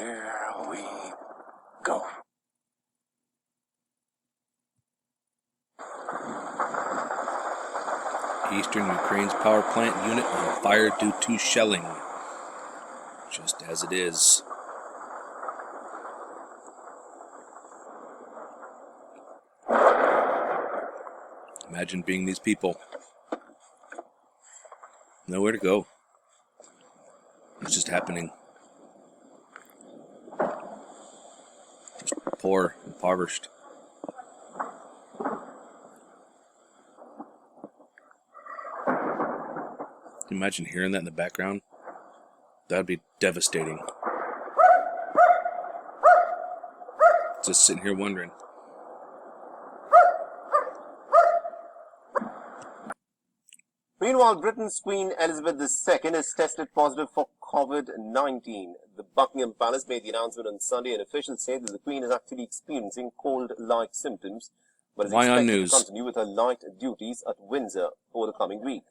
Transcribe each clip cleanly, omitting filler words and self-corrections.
Here we go. Eastern Ukraine's power plant unit on fire due to shelling. Just as it is. Imagine being these people. Nowhere to go. It's just happening. Just poor, impoverished. Imagine hearing that in the background. That'd be devastating. Just sitting here wondering. Meanwhile, Britain's Queen Elizabeth II is tested positive for COVID-19. The Buckingham Palace made the announcement on Sunday, and officials say that the Queen is actually experiencing cold-like symptoms, but is expected to continue with her light duties at Windsor over the coming week.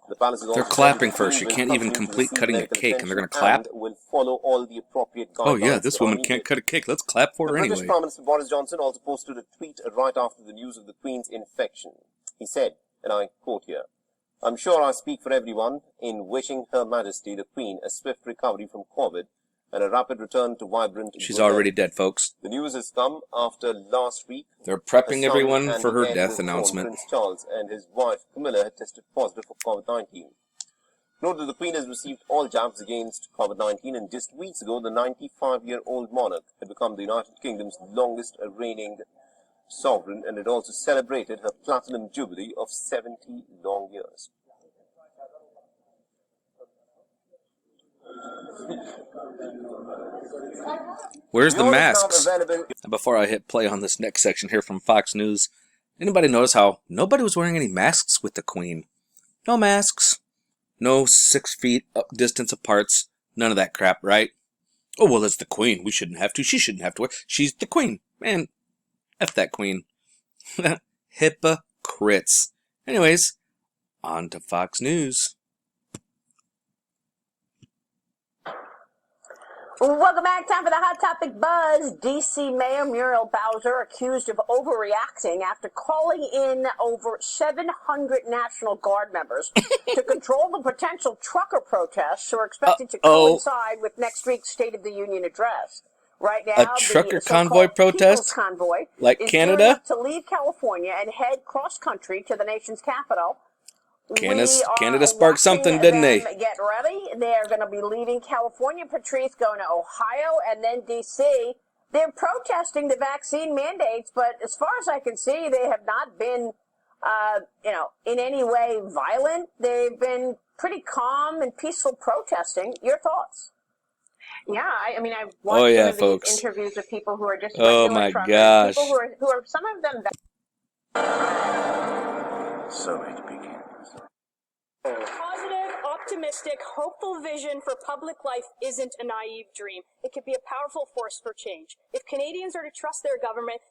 The palace is also they're clapping first. You can't even complete cutting a cake, and they're going to clap? Will follow all the appropriate guidelines. Oh yeah, this woman can't cut a cake. Let's clap for her anyway. The British Prime Minister Boris Johnson also posted a tweet right after the news of the Queen's infection. He said, and I quote here, "I'm sure I speak for everyone in wishing Her Majesty the Queen a swift recovery from COVID and a rapid return to vibrant..." She's already dead, folks. The news has come after last week. They're prepping everyone for her death announcement. Prince Charles and his wife Camilla had tested positive for COVID-19. Note that the Queen has received all jabs against COVID-19, and just weeks ago, the 95-year-old monarch had become the United Kingdom's longest reigning sovereign, and had also celebrated her platinum jubilee of 70 long years. Where's the masks? Before I hit play on this next section here from Fox News, anybody notice how nobody was wearing any masks with the Queen? No masks. No 6 feet distance aparts. None of that crap, right? Oh, well, it's the Queen. We shouldn't have to. She shouldn't have to wear. She's the Queen. Man, F that Queen. Hypocrites. Anyways, on to Fox News. Welcome back. Time for the Hot Topic Buzz. D.C. Mayor Muriel Bowser accused of overreacting after calling in over 700 National Guard members to control the potential trucker protests who are expected to coincide with next week's State of the Union address. Right now, a trucker convoy protest, convoy like is Canada, to leave California and head cross country to the nation's capital. Canada sparked something, didn't they? Get ready. They're going to be leaving California, Patrice, going to Ohio, and then D.C. They're protesting the vaccine mandates, but as far as I can see, they have not been, in any way violent. They've been pretty calm and peaceful protesting. Your thoughts? Yeah, I mean, I've watched some of these interviews with people who are just regular truckers. Gosh. People who are some of them. So it begins. Positive, optimistic, hopeful vision for public life isn't a naive dream. It could be a powerful force for change. If Canadians are to trust their government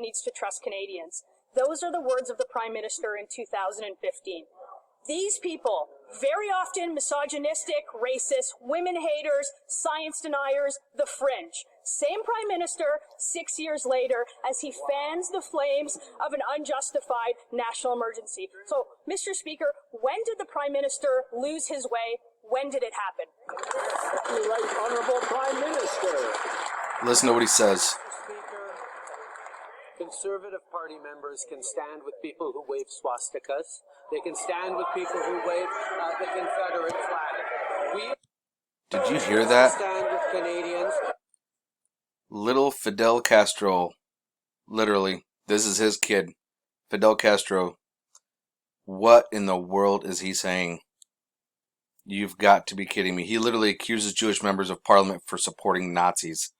needs to trust Canadians. Those are the words of the Prime Minister in 2015. These people, very often misogynistic, racist, women haters, science deniers, the fringe. Same Prime Minister 6 years later as he fans the flames of an unjustified national emergency. So, Mr. Speaker, when did the Prime Minister lose his way? When did it happen? Right, Honorable Prime Minister. Listen to what he says. Conservative Party members can stand with people who wave swastikas. They can stand with people who wave the Confederate flag. Did you hear that? Stand with Canadians. Little Fidel Castro. Literally, this is his kid. Fidel Castro. What in the world is he saying? You've got to be kidding me. He literally accuses Jewish members of parliament for supporting Nazis.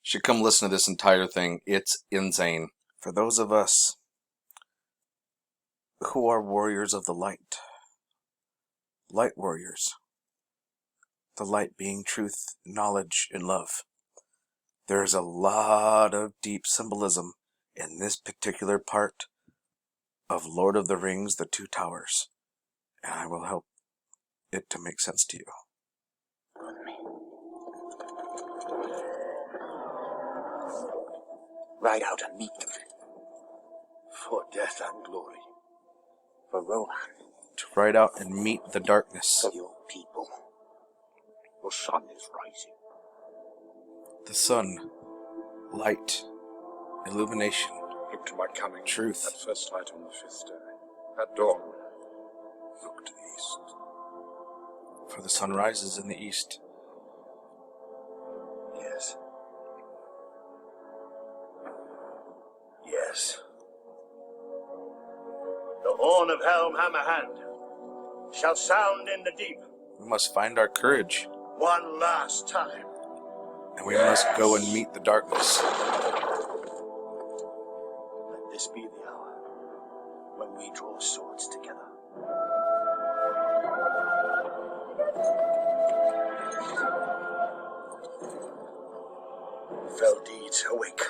You should come listen to this entire thing. It's insane. For those of us who are warriors of the light, light warriors, the light being truth, knowledge, and love, there's a lot of deep symbolism in this particular part of Lord of the Rings, The Two Towers, and I will help it to make sense to you. Ride out and meet them. For death and glory. For Rohan. To ride out and meet the darkness. For your people. The sun is rising. The sun, light, illumination, Look to my coming. truth. At first light on the 5th day. At dawn, look to the east. For the sun rises in the east. Yes. Yes. The horn of Helm Hammerhand shall sound in the deep We must find our courage, one last time. and we must go and meet the darkness. Let this be the hour when we draw swords together. Fell deeds awake.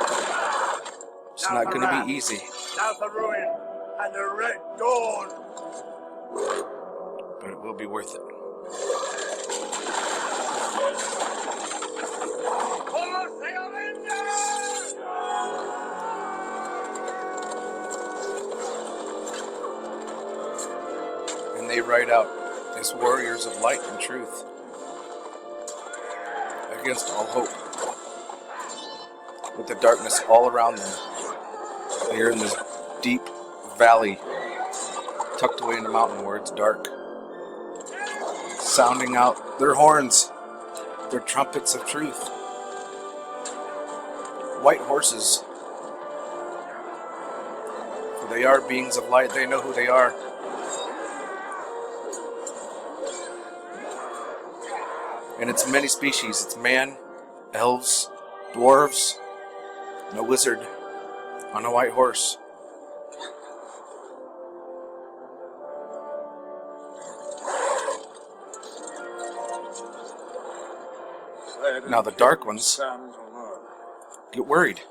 It's not going to be easy, Now for ruin and the red dawn. but it will be worth it. For the Avengers! And they ride out as warriors of light and truth against all hope. With the darkness all around them. They are in this deep valley, tucked away in the mountain where it's dark, sounding out their horns, their trumpets of truth. White horses, for they are beings of light. They know who they are. And it's many species. It's man, elves, dwarves, and a wizard on a white horse. Now the dark ones Stand alone. get worried.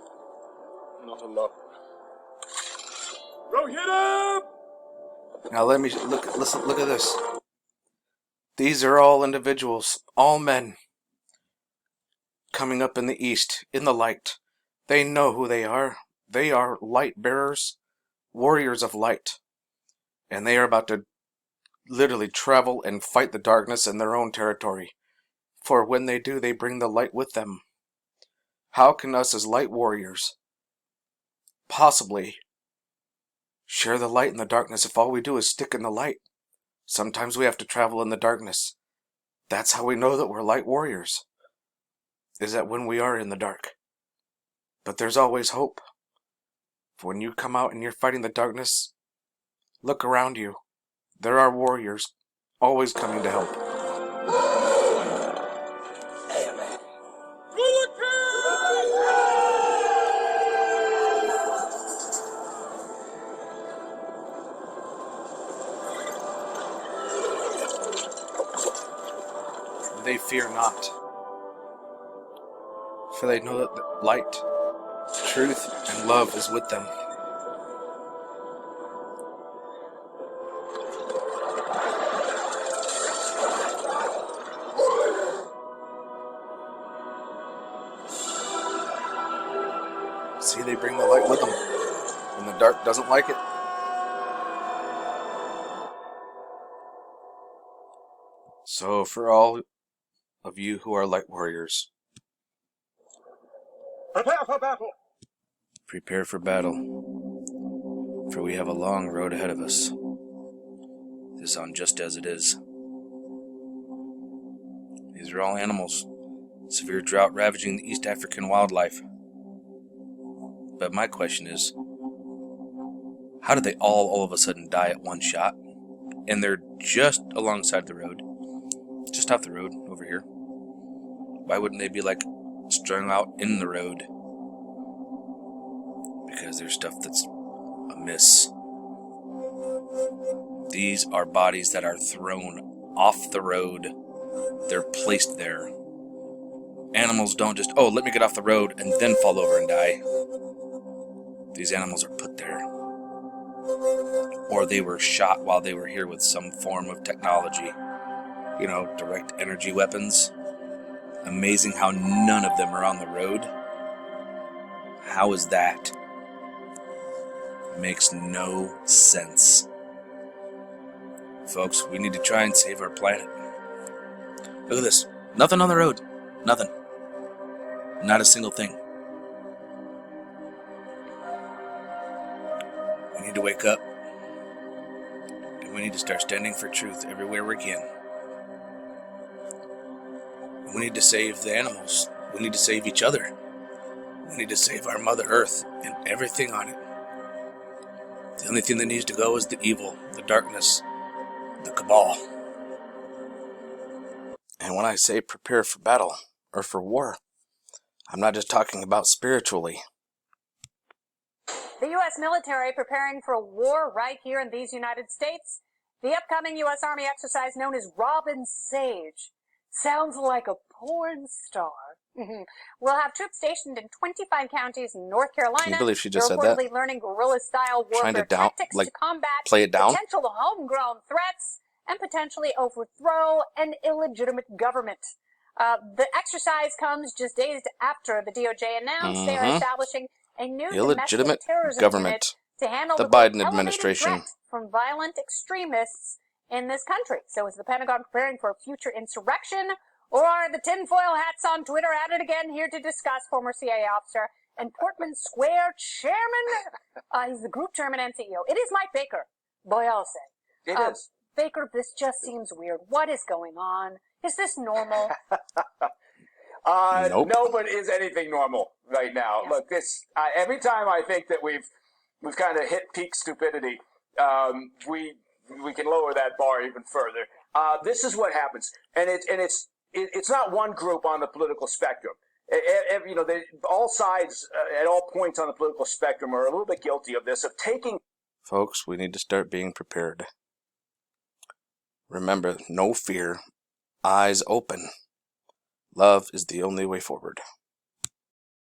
Not alone. Rohirrim! Now let me look at this. These are all individuals, all men, coming up in the east, in the light. They know who they are. They are light bearers, warriors of light. And they are about to literally travel and fight the darkness in their own territory. For when they do, they bring the light with them. How can us as light warriors possibly share the light in the darkness if all we do is stick in the light? Sometimes we have to travel in the darkness. That's how we know that we're light warriors, is that when we are in the dark. But there's always hope. For when you come out and you're fighting the darkness, look around you. There are warriors always coming to help. They fear not, for they know that the light, truth, and love is with them. See, they bring the light with them, and the dark doesn't like it. So, for all of you who are light warriors, Prepare for battle! prepare for battle, for we have a long road ahead of us. This is on Just As It Is. These are all animals. Severe drought ravaging the East African wildlife. But my question is, how did they all of a sudden die at one shot? And they're just alongside the road. Just off the road over here. Why wouldn't they be like strung out in the road? Because there's stuff that's amiss. These are bodies that are thrown off the road. They're placed there. Animals don't just, oh, let me get off the road and then fall over and die. These animals are put there. Or they were shot while they were here with some form of technology. You know, direct energy weapons. Amazing how none of them are on the road. How is that? Makes no sense. Folks, we need to try and save our planet. Look at this. Nothing on the road. Nothing. Not a single thing. We need to wake up. And we need to start standing for truth everywhere we can. We need to save the animals. We need to save each other. We need to save our Mother Earth and everything on it. The only thing that needs to go is the evil, the darkness, the cabal. And when I say prepare for battle, or for war, I'm not just talking about spiritually. The U.S. military preparing for a war right here in these United States. The upcoming U.S. Army exercise known as Robin Sage. Sounds like a porn star. We'll have troops stationed in 25 counties in North Carolina. Can you believe she just They're said that? reportedly learning guerrilla-style warfare tactics to combat play it down? potential homegrown threats and potentially overthrow an illegitimate government. The exercise comes just days after the DOJ announced they are establishing a new illegitimate domestic terrorism government. unit to handle The the Biden elevated administration. threat from violent extremists in this country. So is the Pentagon preparing for a future insurrection? Or are the tinfoil hats on Twitter at it again, here to discuss? Former CIA officer and Portman Square chairman. He's the group chairman and CEO. It is Mike Baker. Boy, I'll say. It is. Baker, this just seems weird. What is going on? Is this normal? Nope. No, but is anything normal right now? Yeah. Look, this every time I think that we've kind of hit peak stupidity, we can lower that bar even further. This is what happens, and it's not one group on the political spectrum. All sides at all points on the political spectrum are a little bit guilty of this, of taking. Folks, we need to start being prepared. Remember, no fear, eyes open. Love is the only way forward.